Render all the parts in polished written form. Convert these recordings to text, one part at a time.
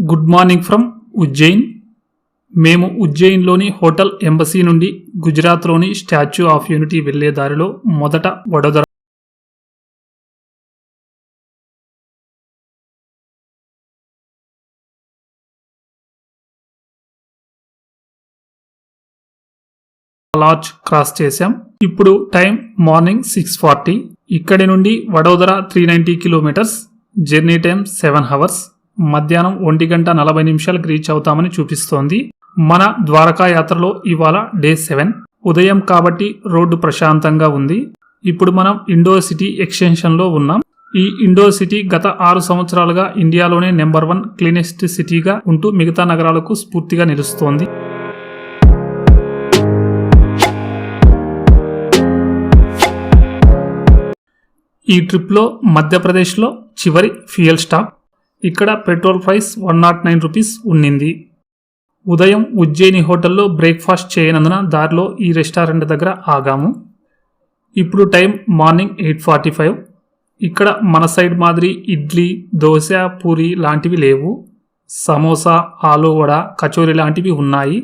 Good morning from Ujjain. మేము ఉజ్జయిన్లోని hotel embassy నుండి గుజరాత్లోని స్టాచ్యూ ఆఫ్ యూనిటీ వెళ్లే దారిలో మొదట వడోదర లాడ్జ్ క్రాస్ చేశాం. ఇప్పుడు టైం మార్నింగ్ 6:40. ఇక్కడి నుండి Vadodara 390 kilometres, journey time 7 hours. మధ్యాహ్నం 1:40 రీచ్ అవుతామని చూపిస్తోంది. మన ద్వారకా యాత్రలో ఇవాళ డే 7. ఉదయం కాబట్టి రోడ్డు ప్రశాంతంగా ఉంది. ఇప్పుడు మనం ఇండోర్ సిటీ ఎక్స్టెన్షన్లో ఉన్నాం. ఈ ఇండోర్ సిటీ గత 6 సంవత్సరాలుగా ఇండియాలోనే నెంబర్ 1 క్లీనెస్ట్ సిటీగా ఉంటూ మిగతా నగరాలకు స్ఫూర్తిగా నిలుస్తోంది. ఈ ట్రిప్లో మధ్యప్రదేశ్లో చివరి ఫ్యూయల్ స్టాప్. ఇక్కడ పెట్రోల్ ప్రైస్ 109 రూపీస్ ఉన్నింది. ఉదయం ఉజ్జయిని హోటల్లో బ్రేక్ఫాస్ట్ చేయనందున దారిలో ఈ రెస్టారెంట్ దగ్గర ఆగాము. ఇప్పుడు టైం మార్నింగ్ 8:45. ఇక్కడ మన సైడ్ మాదిరి ఇడ్లీ, దోశ, పూరి లాంటివి లేవు. సమోసా, ఆలు వడ, కచోరీ లాంటివి ఉన్నాయి.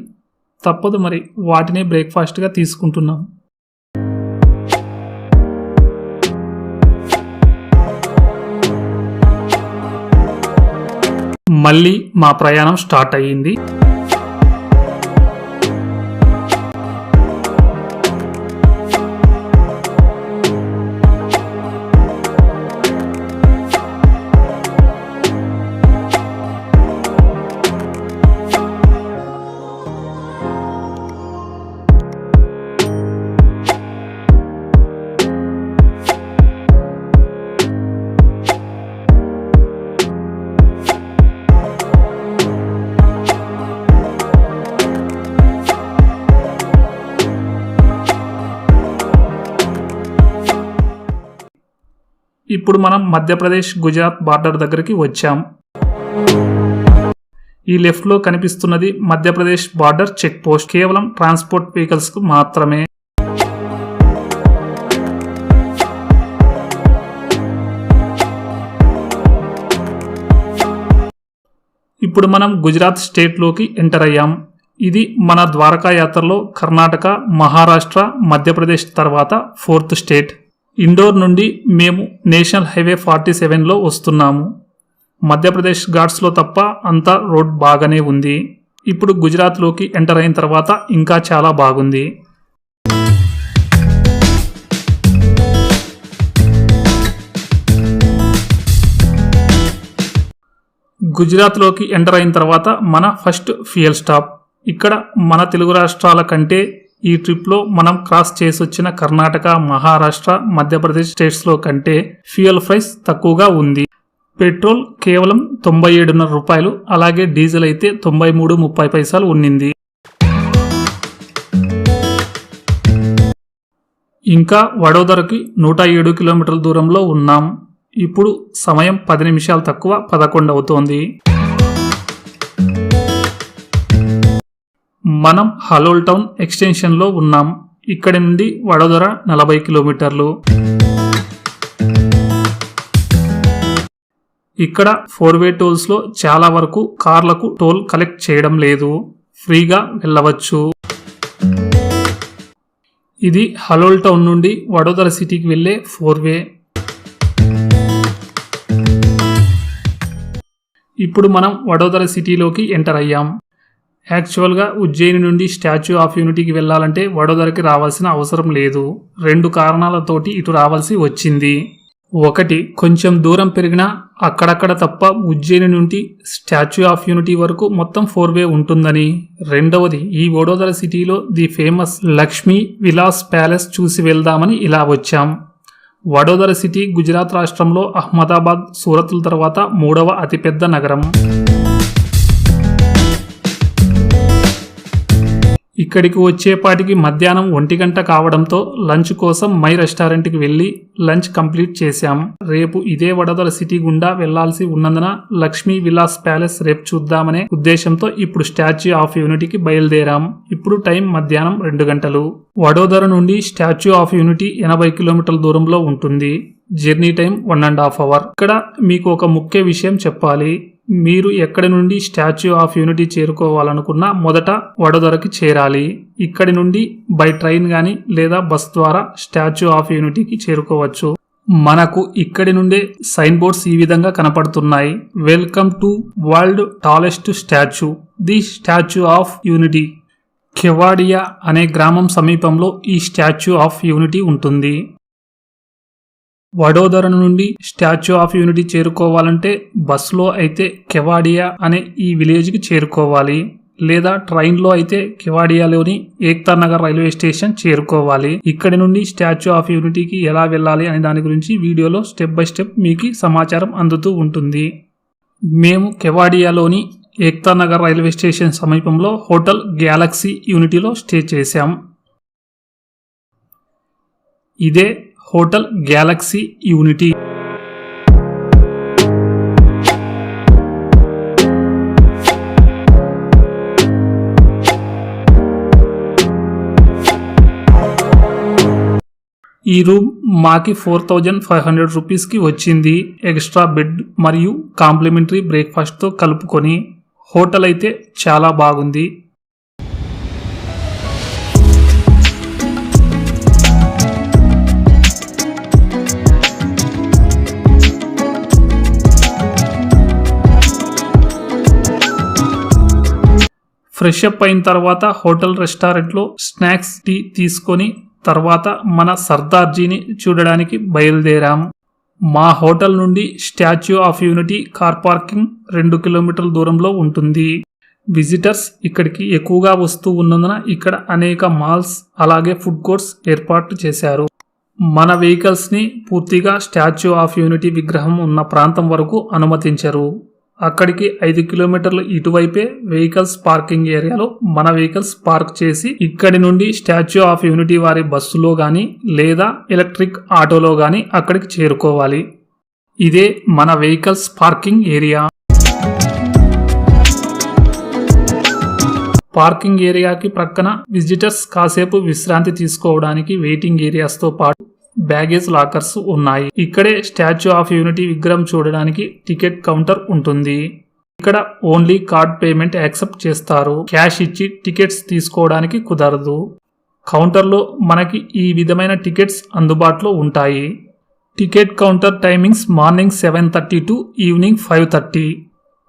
తప్పదు మరి, వాటినే బ్రేక్ఫాస్ట్గా తీసుకుంటున్నాం. మళ్ళీ మా ప్రయాణం స్టార్ట్ అయ్యింది. ఇప్పుడు మనం మధ్యప్రదేశ్ గుజరాత్ బార్డర్ దగ్గరికి వచ్చాం. ఈ లెఫ్ట్లో కనిపిస్తున్నది మధ్యప్రదేశ్ బార్డర్ చెక్ పోస్ట్. కేవలం ట్రాన్స్పోర్ట్ వెహికల్స్ కు మాత్రమే. ఇప్పుడు మనం గుజరాత్ స్టేట్లోకి ఎంటర్ అయ్యాం. ఇది మన ద్వారకా యాత్రలో కర్ణాటక, మహారాష్ట్ర, మధ్యప్రదేశ్ తర్వాత 4th స్టేట్. ఇండోర్ నుండి మేము నేషనల్ హైవే 47లో వస్తున్నాము. మధ్యప్రదేశ్ ఘాట్స్లో తప్ప అంతా రోడ్ బాగానే ఉంది. ఇప్పుడు గుజరాత్లోకి ఎంటర్ అయిన తర్వాత ఇంకా చాలా బాగుంది. గుజరాత్లోకి ఎంటర్ అయిన తర్వాత మన ఫస్ట్ ఫ్యూయల్ స్టాప్. ఇక్కడ మన తెలుగు రాష్ట్రాల కంటే ఈ ట్రిప్లో మనం క్రాస్ చేసి వచ్చిన కర్ణాటక, మహారాష్ట్ర, మధ్యప్రదేశ్ స్టేట్స్లో కంటే ఫ్యూయల్ ప్రైస్ తక్కువగా ఉంది. పెట్రోల్ కేవలం 97.5 రూపాయలు, అలాగే డీజిల్ అయితే 93.30 ఉన్నింది. ఇంకా వడోదరకి 107 కిలోమీటర్ల దూరంలో ఉన్నాం. ఇప్పుడు సమయం 10 నిమిషాలు తక్కువ 11 అవుతోంది. మనం హలోల్ టౌన్ ఎక్స్టెన్షన్లో ఉన్నాం. ఇక్కడి నుండి వడోదర 40 కిలోమీటర్లు. ఇక్కడ 4-వే టోల్స్లో చాలా వరకు కార్లకు టోల్ కలెక్ట్ చేయడం లేదు. ఫ్రీగా వెళ్ళవచ్చు. ఇది హలోల్ టౌన్ నుండి వడోదర సిటీకి వెళ్ళే 4-వే. ఇప్పుడు మనం వడోదర సిటీలోకి ఎంటర్ అయ్యాం. యాక్చువల్గా ఉజ్జయిని నుండి స్టాచ్యూ ఆఫ్ యూనిటీకి వెళ్ళాలంటే వడోదరకి రావాల్సిన అవసరం లేదు. 2 కారణాలతోటి ఇటు రావాల్సి వచ్చింది. ఒకటి, కొంచెం దూరం పెరిగినా అక్కడక్కడ తప్ప ఉజ్జయిని నుండి స్టాచ్యూ ఆఫ్ యూనిటీ వరకు మొత్తం 4-వే ఉంటుందని. రెండవది, ఈ వడోదర సిటీలో the famous Lakshmi Vilas palace చూసి వెళ్దామని ఇలా వచ్చాం. వడోదర సిటీ గుజరాత్ రాష్ట్రంలో అహ్మదాబాద్, సూరత్ల తర్వాత 3వ అతిపెద్ద నగరం. ఇక్కడికి వచ్చేపాటికి మధ్యాహ్నం 1 గంట కావడంతో లంచ్ కోసం మై రెస్టారెంట్కి వెళ్ళి లంచ్ కంప్లీట్ చేశాం. రేపు ఇదే వడోదర సిటీ గుండా వెళ్లాల్సి ఉన్నందున లక్ష్మీ విలాస్ ప్యాలెస్ రేపు చూద్దామనే ఉద్దేశంతో ఇప్పుడు స్టాచ్యూ ఆఫ్ యూనిటీకి బయలుదేరాం. ఇప్పుడు టైం మధ్యాహ్నం 2 గంటలు. వడోదర నుండి స్టాచ్యూ ఆఫ్ యూనిటీ 80 కిలోమీటర్ల దూరంలో ఉంటుంది. Journey time 1.5 hours. ఇక్కడ మీకు ఒక ముఖ్య విషయం చెప్పాలి. మీరు ఎక్కడి నుండి స్టాచ్యూ ఆఫ్ యూనిటీ చేరుకోవాలనుకున్నా మొదట వడోదరకి చేరాలి. ఇక్కడి నుండి బై ట్రైన్ గాని లేదా బస్ ద్వారా స్టాచ్యూ ఆఫ్ యూనిటీకి చేరుకోవచ్చు. మనకు ఇక్కడి నుండే సైన్ బోర్డ్స్ ఈ విధంగా కనపడుతున్నాయి. Welcome to world tallest statue, the statue of unity. Kevadia అనే గ్రామం సమీపంలో ఈ స్టాచ్యూ ఆఫ్ యూనిటీ ఉంటుంది. వడోదర నుండి స్టాచ్యూ ఆఫ్ యూనిటీ చేరుకోవాలంటే బస్సులో అయితే కెవాడియా అనే ఈ విలేజ్కి చేరుకోవాలి, లేదా ట్రైన్లో అయితే కెవాడియాలోని ఏక్తా నగర్ రైల్వే స్టేషన్ చేరుకోవాలి. ఇక్కడి నుండి స్టాచ్యూ ఆఫ్ యూనిటీకి ఎలా వెళ్ళాలి అనే దాని గురించి వీడియోలో స్టెప్ బై స్టెప్ మీకు సమాచారం అందుతూ ఉంటుంది. మేము కెవాడియాలోని ఏక్తా నగర్ రైల్వే స్టేషన్ సమీపంలో హోటల్ గ్యాలక్సీ యూనిటీలో స్టే చేశాం. ఇదే హోటల్ గ్యాలక్సీ యూనిటీ. ఈ రూమ్ మాకి 4500 రూపీస్కి వచ్చింది. ఎక్స్ట్రా బెడ్ మరియు కాంప్లిమెంటరీ బ్రేక్ఫాస్ట్తో కలుపుకొని. హోటల్ అయితే చాలా బాగుంది. ఫ్రెష్ అప్ అయిన తర్వాత హోటల్ రెస్టారెంట్లో స్నాక్స్ టీ తీసుకొని తర్వాత మన సర్దార్జీని చూడడానికి బయలుదేరాం. మా హోటల్ నుండి statue of unity car parking 2 కిలోమీటర్ల దూరంలో ఉంటుంది. విజిటర్స్ ఇక్కడికి ఎక్కువగా వస్తూ ఉన్నందున ఇక్కడ అనేక మాల్స్ అలాగే ఫుడ్ కోర్ట్స్ ఏర్పాటు చేశారు. మన వెహికల్స్ని పూర్తిగా స్టాచ్యూ ఆఫ్ యూనిటీ విగ్రహం ఉన్న ప్రాంతం వరకు అనుమతించరు. అక్కడికి 5 కిలోమీటర్లు ఇటువైపే వెహికల్స్ పార్కింగ్ ఏరియాలో మన వెహికల్స్ పార్క్ చేసి ఇక్కడి నుండి స్టాచ్యూ ఆఫ్ యూనిటీ వారి బస్సులో గాని లేదా ఎలక్ట్రిక్ ఆటోలో గాని అక్కడికి చేరుకోవాలి. ఇదే మన వెహికల్స్ పార్కింగ్ ఏరియా. పార్కింగ్ ఏరియాకి ప్రక్కన విజిటర్స్ కాసేపు విశ్రాంతి తీసుకోవడానికి వెయిటింగ్ ఏరియాస్తో పాటు బ్యాగేజ్ లాకర్స్ ఉన్నాయి. ఇక్కడే స్టాచ్యూ ఆఫ్ యూనిటీ విగ్రహం చూడడానికి టికెట్ కౌంటర్ ఉంటుంది. ఇక్కడ ఓన్లీ కార్డ్ పేమెంట్ యాక్సెప్ట్ చేస్తారు. క్యాష్ ఇచ్చి టికెట్స్ తీసుకోవడానికి కుదరదు. కౌంటర్లో మనకి ఈ విధమైన టికెట్స్ అందుబాటులో ఉంటాయి. Ticket counter timings morning 7:30 to evening 5:30.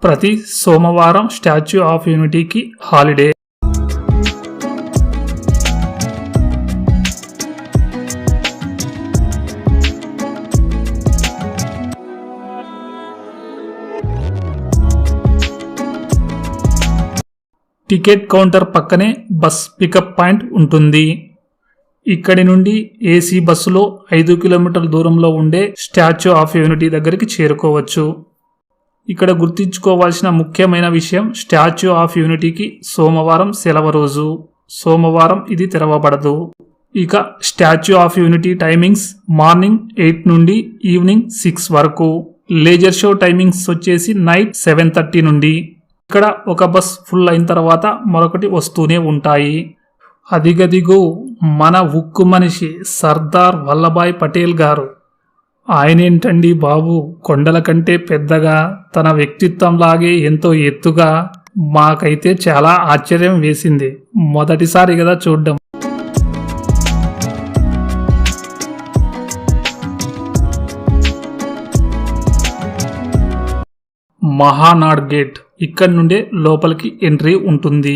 ప్రతి సోమవారం స్టాచ్యూ ఆఫ్ యూనిటీకి హాలిడే. టికెట్ కౌంటర్ పక్కనే బస్ పికప్ పాయింట్ ఉంటుంది. ఇక్కడి నుండి ఏసీ బస్సులో 5 కిలోమీటర్ల దూరంలో ఉండే స్టాచ్యూ ఆఫ్ యూనిటీ దగ్గరికి చేరుకోవచ్చు. ఇక్కడ గుర్తుంచుకోవాల్సిన ముఖ్యమైన విషయం, స్టాచ్యూ ఆఫ్ యూనిటీకి సోమవారం సెలవు రోజు. సోమవారం ఇది తెరవబడదు. ఇక statue of unity timings morning 8 నుండి ఈవినింగ్ 6 వరకు. లేజర్ షో టైమింగ్స్ వచ్చేసి నైట్ 7:30 నుండి. ఇక్కడ ఒక బస్ ఫుల్ అయిన తర్వాత మరొకటి వస్తూనే ఉంటాయి. అదిగదిగో మన ఉక్కు మనిషి సర్దార్ వల్లభాయ్ పటేల్ గారు. ఆయనేంటండి బాబు, కొండల కంటే పెద్దగా, తన వ్యక్తిత్వంలాగే ఎంతో ఎత్తుగా. మాకైతే చాలా ఆశ్చర్యం వేసింది, మొదటిసారి కదా చూడ్డం. మహానాడ్ గేట్, ఇక్కడి నుండే లోపలికి ఎంట్రీ ఉంటుంది.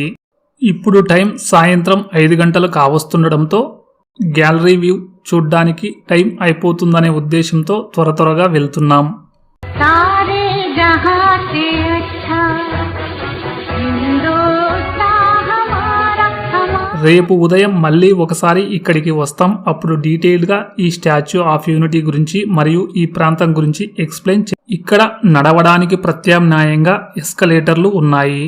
ఇప్పుడు టైం సాయంత్రం 5 గంటలు కావస్తుండడంతో గ్యాలరీ వ్యూ చూడ్డానికి టైం అయిపోతుందనే ఉద్దేశంతో త్వరగా వెళ్తున్నాం. రేపు ఉదయం మళ్ళీ ఒకసారి ఇక్కడికి వస్తాం. అప్పుడు డీటెయిల్గా ఈ స్టాచ్యూ ఆఫ్ యూనిటీ గురించి మరియు ఈ ప్రాంతం గురించి ఎక్స్ప్లెయిన్. ఇక్కడ నడవడానికి ప్రత్యామ్నాయంగా ఎస్కలేటర్లు ఉన్నాయి.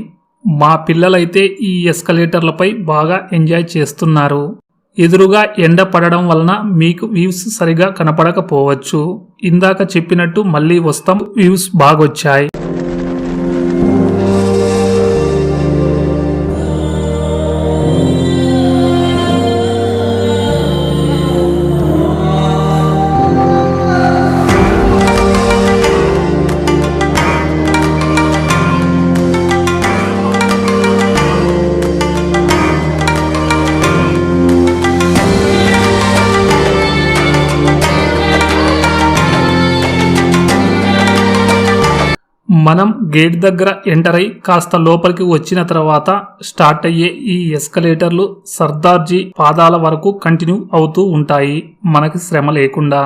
మా పిల్లలైతే ఈ ఎస్కలేటర్లపై బాగా ఎంజాయ్ చేస్తున్నారు. ఎదురుగా ఎండ పడడం వలన మీకు వ్యూస్ సరిగా కనపడకపోవచ్చు. ఇందాక చెప్పినట్టు మళ్ళీ వస్తాం, వ్యూస్ బాగొచ్చాయి. మనం గేట్ దగ్గర ఎంటర్ అయి కాస్త లోపలికి వచ్చిన తర్వాత స్టార్ట్ అయ్యే ఈ ఎస్కలేటర్లు సర్దార్జీ పాదాల వరకు కంటిన్యూ అవుతూ ఉంటాయి, మనకి శ్రమ లేకుండా.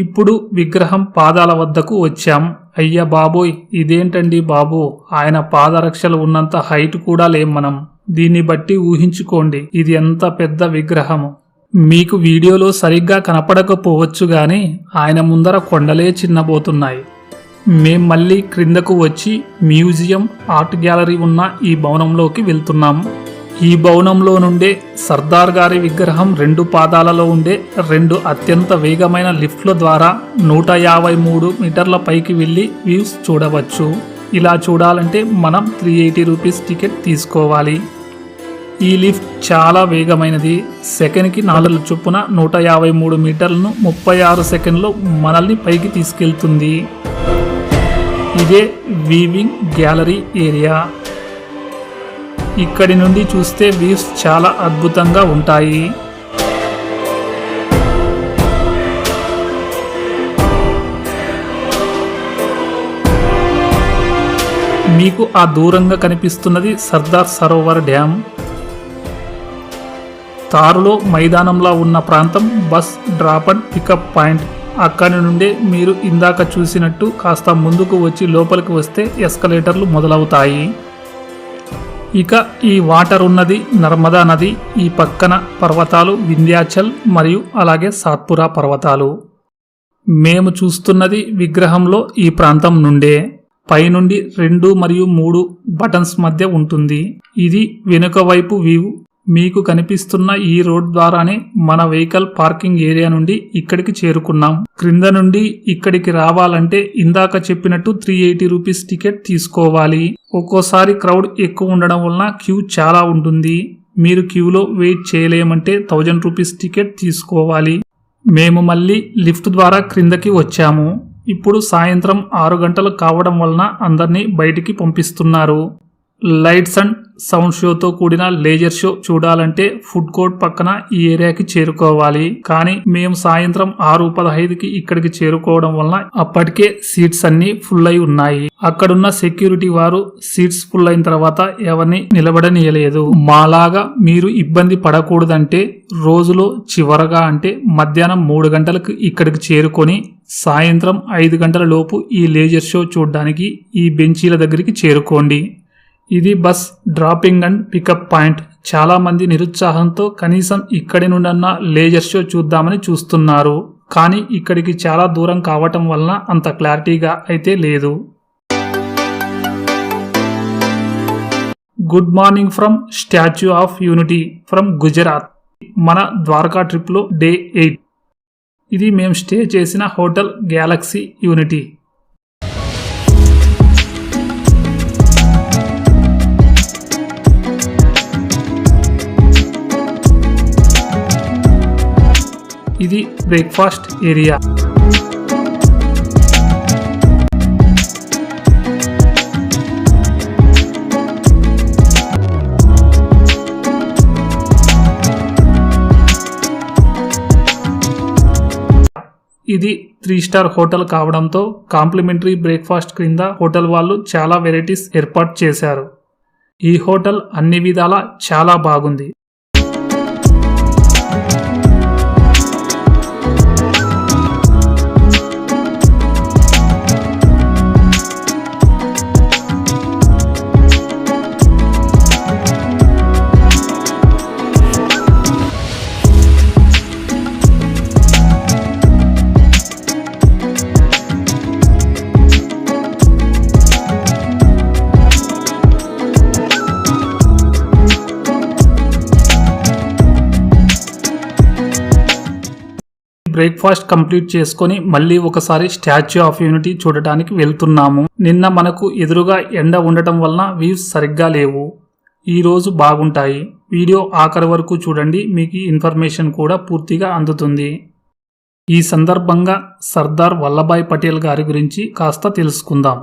ఇప్పుడు విగ్రహం పాదాల వద్దకు వచ్చాం. అయ్య బాబోయ్, ఇదేంటండి బాబు, ఆయన పాదరక్షలు ఉన్నంత హైట్ కూడా లేం మనం. దీన్ని బట్టి ఊహించుకోండి ఇది ఎంత పెద్ద విగ్రహము. మీకు వీడియోలో సరిగ్గా కనపడకపోవచ్చు గాని ఆయన ముందర కొండలే చిన్నబోతున్నాయి. మేం మళ్ళీ క్రిందకు వచ్చి మ్యూజియం, ఆర్ట్ గ్యాలరీ ఉన్న ఈ భవనంలోకి వెళ్తున్నాం. ఈ భవనంలో నుండే సర్దార్ గారి విగ్రహం 2 పాదాలలో ఉండే 2 అత్యంత వేగమైన లిఫ్ట్ల ద్వారా 153 మీటర్ల పైకి వెళ్ళి వ్యూస్ చూడవచ్చు. ఇలా చూడాలంటే మనం 380 రూపీస్ టికెట్ తీసుకోవాలి. ఈ లిఫ్ట్ చాలా వేగమైనది. సెకండ్కి 4 చొప్పున 153 మీటర్లను 36 సెకండ్లో మనల్ని పైకి తీసుకెళ్తుంది. ఇదే వీవింగ్ గ్యాలరీ ఏరియా. ఇక్కడి నుండి చూస్తే వ్యూస్ చాలా అద్భుతంగా ఉంటాయి. మీకు ఆ దూరంగా కనిపిస్తున్నది సర్దార్ సరోవర్ డ్యామ్. తారులో మైదానంలా ఉన్న ప్రాంతం bus drop and pickup point. అక్కడి నుండే మీరు ఇందాక చూసినట్టు కాస్త ముందుకు వచ్చి లోపలికి వస్తే ఎస్కలేటర్లు మొదలవుతాయి. ఇక ఈ వాటర్ ఉన్నది నర్మదా నది. ఈ పక్కన పర్వతాలు వింధ్యాచల్ మరియు అలాగే సాత్పురా పర్వతాలు. మేము చూస్తున్నది విగ్రహంలో ఈ ప్రాంతం నుండే. పైనుండి 2 మరియు 3 బటన్స్ మధ్య ఉంటుంది. ఇది వెనుక వైపు వ్యూ. మీకు కనిపిస్తున్న ఈ రోడ్ ద్వారానే మన వెహికల్ పార్కింగ్ ఏరియా నుండి ఇక్కడికి చేరుకున్నాం. క్రింద నుండి ఇక్కడికి రావాలంటే ఇందాక చెప్పినట్టు 380 రూపీస్ టికెట్ తీసుకోవాలి. ఒక్కోసారి క్రౌడ్ ఎక్కువ ఉండడం వలన క్యూ చాలా ఉంటుంది. మీరు క్యూలో వెయిట్ చేయలేమంటే 1000 రూపీస్ టికెట్ తీసుకోవాలి. మేము మళ్ళీ లిఫ్ట్ ద్వారా క్రిందకి వచ్చాము. ఇప్పుడు సాయంత్రం 6 గంటలు కావడం వలన అందరినీ బయటికి పంపిస్తున్నారు. లైట్స్ అండ్ సౌండ్ షోతో కూడిన లేజర్ షో చూడాలంటే ఫుడ్ కోర్ట్ పక్కన ఈ ఏరియాకి చేరుకోవాలి. కానీ మేము సాయంత్రం 6:15కి ఇక్కడికి చేరుకోవడం వలన అప్పటికే సీట్స్ అన్ని ఫుల్ అయి ఉన్నాయి. అక్కడున్న సెక్యూరిటీ వారు సీట్స్ ఫుల్ అయిన తర్వాత ఎవరిని నిలబడనీయలేదు. మాలాగా మీరు ఇబ్బంది పడకూడదంటే రోజులో చివరగా అంటే మధ్యాహ్నం 3 గంటలకు ఇక్కడికి చేరుకొని సాయంత్రం 5 గంటల లోపు ఈ లేజర్ షో చూడడానికి ఈ బెంచీల దగ్గరికి చేరుకోండి. ఇది bus dropping and pickup point. చాలా మంది నిరుత్సాహంతో కనీసం ఇక్కడి నుండన్నా లేజర్ షో చూద్దామని చూస్తున్నారు. కానీ ఇక్కడికి చాలా దూరం కావటం వలన అంత క్లారిటీగా అయితే లేదు. Good morning from statue of unity from Gujarat. మన ద్వారకా ట్రిప్లో డే 8. ఇది మేము స్టే చేసిన హోటల్ గ్యాలక్సీ యూనిటీ. ఇది బ్రేక్ఫాస్ట్ ఏరియా. ఇది 3 స్టార్ హోటల్ కావడంతో కాంప్లిమెంటరీ బ్రేక్ఫాస్ట్ క్రింద హోటల్ వాళ్ళు చాలా వెరైటీస్ ఏర్పాటు చేశారు. ఈ హోటల్ అన్ని విధాలా చాలా బాగుంది. బ్రేక్ఫాస్ట్ కంప్లీట్ చేసుకొని మళ్ళీ ఒకసారి స్టాచ్యూ ఆఫ్ యూనిటీ చూడటానికి వెళ్తున్నాము. నిన్న మనకు ఎదురుగా ఎండ ఉండటం వలన వ్యూస్ సరిగ్గా లేవు. ఈ రోజు బాగుంటాయి. వీడియో ఆఖరి వరకు చూడండి, మీకు ఇన్ఫర్మేషన్ కూడా పూర్తిగా అందుతుంది. ఈ సందర్భంగా సర్దార్ వల్లభాయ్ పటేల్ గారి గురించి కాస్త తెలుసుకుందాం.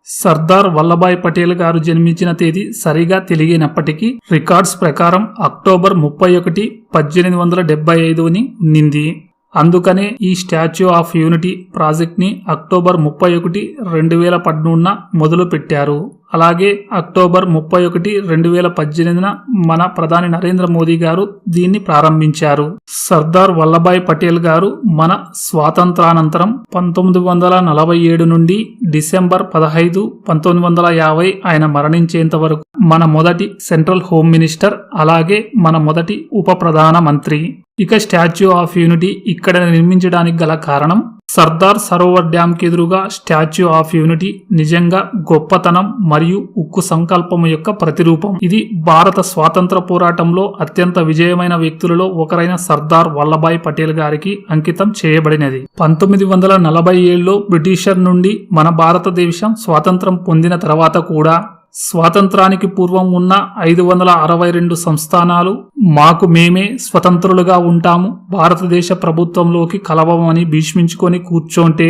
సర్దార్ వల్లభాయ్ పటేల్ గారు జన్మించిన తేదీ సరిగా తెలియనప్పటికీ రికార్డ్స్ ప్రకారం అక్టోబర్ 31, 1875ని ఉన్నింది. అందుకనే ఈ స్టాచ్యూ ఆఫ్ యూనిటీ ప్రాజెక్ట్ ని అక్టోబర్ 31, 2013న మొదలు పెట్టారు. అలాగే అక్టోబర్ 31, 2018న మన ప్రధాని నరేంద్ర మోదీ గారు దీన్ని ప్రారంభించారు. సర్దార్ వల్లభాయ్ పటేల్ గారు మన స్వాతంత్రానంతరం 1947 నుండి డిసెంబర్ 15, 1950 ఆయన మరణించేంత వరకు మన మొదటి సెంట్రల్ హోమ్ మినిస్టర్, అలాగే మన మొదటి ఉప ప్రధాన మంత్రి. ఇక స్టాచ్యూ ఆఫ్ యూనిటీ ఇక్కడ నిర్మించడానికి గల కారణం, సర్దార్ సరోవర్ డ్యామ్ కి ఎదురుగా స్టాచ్యూ ఆఫ్ యూనిటీ నిజంగా గొప్పతనం మరియు ఉక్కు సంకల్పం యొక్క ప్రతిరూపం. ఇది భారత స్వాతంత్ర పోరాటంలో అత్యంత విజయమైన వ్యక్తులలో ఒకరైన సర్దార్ వల్లభాయ్ పటేల్ గారికి అంకితం చేయబడినది. 1947లో బ్రిటిషర్ నుండి మన భారతదేశం స్వాతంత్రం పొందిన తర్వాత కూడా స్వాతంత్రానికి పూర్వం ఉన్న 562 సంస్థానాలు మాకు మేమే స్వతంత్రులుగా ఉంటాము, భారతదేశ ప్రభుత్వంలోకి కలవమని భీష్మించుకొని కూర్చోంటే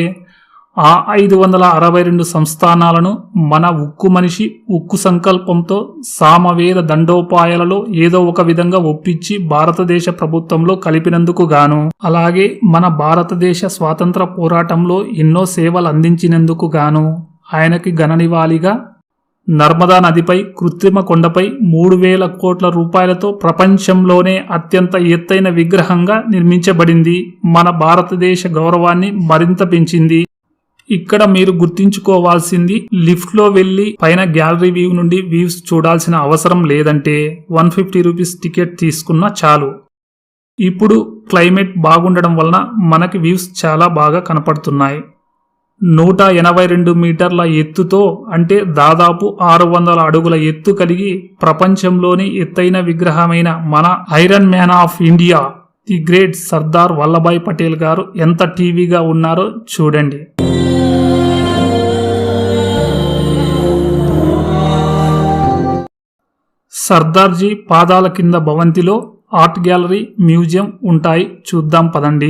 ఆ 562 సంస్థానాలను మన ఉక్కు మనిషి ఉక్కు సంకల్పంతో సామవేద దండోపాయాలలో ఏదో ఒక విధంగా ఒప్పించి భారతదేశ ప్రభుత్వంలో కలిపినందుకు గాను, అలాగే మన భారతదేశ స్వాతంత్ర పోరాటంలో ఎన్నో సేవలు అందించినందుకు గాను ఆయనకి ఘననివాళిగా నర్మదా నదిపై కృత్రిమ కొండపై 3000 కోట్ల రూపాయలతో ప్రపంచంలోనే అత్యంత ఎత్తైన విగ్రహంగా నిర్మించబడింది. మన భారతదేశ గౌరవాన్ని మరింత పెంచింది. ఇక్కడ మీరు గుర్తించుకోవాల్సింది, లిఫ్ట్ లో వెళ్లి పైన గ్యాలరీ వ్యూ నుండి వ్యూస్ చూడాల్సిన అవసరం లేదంటే 150 రూపీస్ టికెట్ తీసుకున్నా చాలు. ఇప్పుడు క్లైమేట్ బాగుండడం వలన మనకి వ్యూస్ చాలా బాగా కనపడుతున్నాయి. 182 మీటర్ల ఎత్తుతో, అంటే దాదాపు 600 అడుగుల ఎత్తు కలిగి ప్రపంచంలోని ఎత్తైన విగ్రహమైన మన iron man of India the great Sardar Vallabhbhai Patel గారు ఎంత టీవీగా ఉన్నారో చూడండి. సర్దార్జీ పాదాల కింద భవంతిలో ఆర్ట్ గ్యాలరీ, మ్యూజియం ఉంటాయి. చూద్దాం పదండి.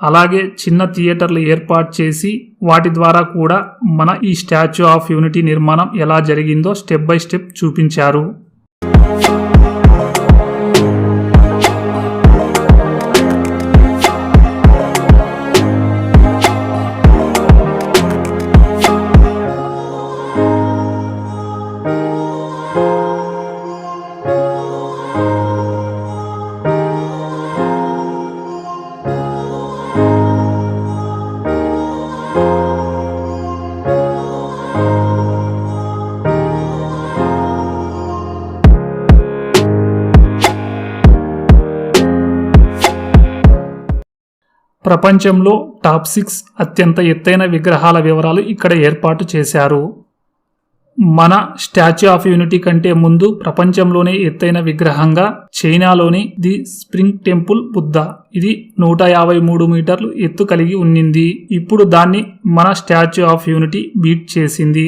అలాగే చిన్న థియేటర్లు ఏర్పాటు చేసి వాటి ద్వారా కూడా మన ఈ స్టాచ్యూ ఆఫ్ యూనిటీ నిర్మాణం ఎలా జరిగిందో స్టెప్ బై స్టెప్ చూపించారు. ప్రపంచంలో టాప్ 6 అత్యంత ఎత్తైన విగ్రహాల వివరాలు ఇక్కడ ఏర్పాటు చేశారు. మన స్టాచ్యూ ఆఫ్ యూనిటీ కంటే ముందు ప్రపంచంలోనే ఎత్తైన విగ్రహంగా చైనాలోని ది స్ప్రింగ్ టెంపుల్ బుద్ధ, ఇది 153 మీటర్లు ఎత్తు కలిగి ఉన్నింది. ఇప్పుడు దాన్ని మన స్టాచ్యూ ఆఫ్ యూనిటీ బీట్ చేసింది.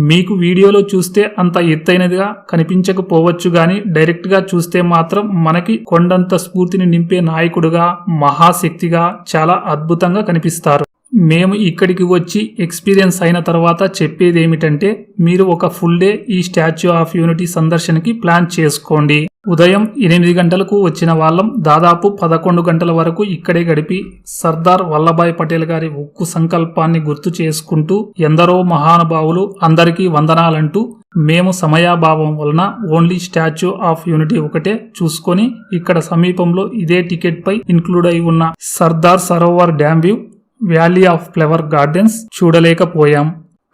మీకు వీడియోలో చూస్తే అంత ఎత్తైనదిగా కనిపించకపోవచ్చు గాని డైరెక్ట్గా చూస్తే మాత్రం మనకి కొండంత స్ఫూర్తిని నింపే నాయకుడుగా, మహాశక్తిగా చాలా అద్భుతంగా కనిపిస్తారు. మేము ఇక్కడికి వచ్చి ఎక్స్పీరియన్స్ అయిన తర్వాత చెప్పేది ఏమిటంటే, మీరు ఒక ఫుల్ డే ఈ స్టాచ్యూ ఆఫ్ యూనిటీ సందర్శనకి ప్లాన్ చేసుకోండి. ఉదయం 8 గంటలకు వచ్చిన వాళ్ళం దాదాపు 11 గంటల వరకు ఇక్కడే గడిపి సర్దార్ వల్లభాయ్ పటేల్ గారి ఉక్కు సంకల్పాన్ని గుర్తు చేసుకుంటూ ఎందరో మహానుభావులు అందరికీ వందనాలంటూ మేము సమయాభావం వలన ఓన్లీ స్టాచ్యూ ఆఫ్ యూనిటీ ఒకటే చూసుకొని ఇక్కడ సమీపంలో ఇదే టికెట్ పై ఇన్క్లూడ్ అయి ఉన్న Sardar Sarovar dam view, valley of flower gardens చూడలేకపోయాం.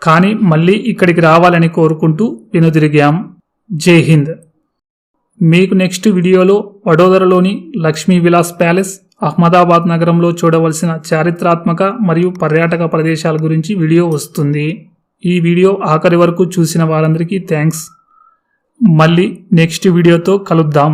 కానీ మళ్ళీ ఇక్కడికి రావాలని కోరుకుంటూ వెనుదిరిగాం. జై హింద్. మీకు నెక్స్ట్ వీడియోలో వడోదరలోని లక్ష్మీ విలాస్ ప్యాలెస్, అహ్మదాబాద్ నగరంలో చూడవలసిన చారిత్రాత్మక మరియు పర్యాటక ప్రదేశాల గురించి వీడియో వస్తుంది. ఈ వీడియో ఆఖరి వరకు చూసిన వారందరికీ థ్యాంక్స్. మళ్ళీ నెక్స్ట్ వీడియోతో కలుద్దాం.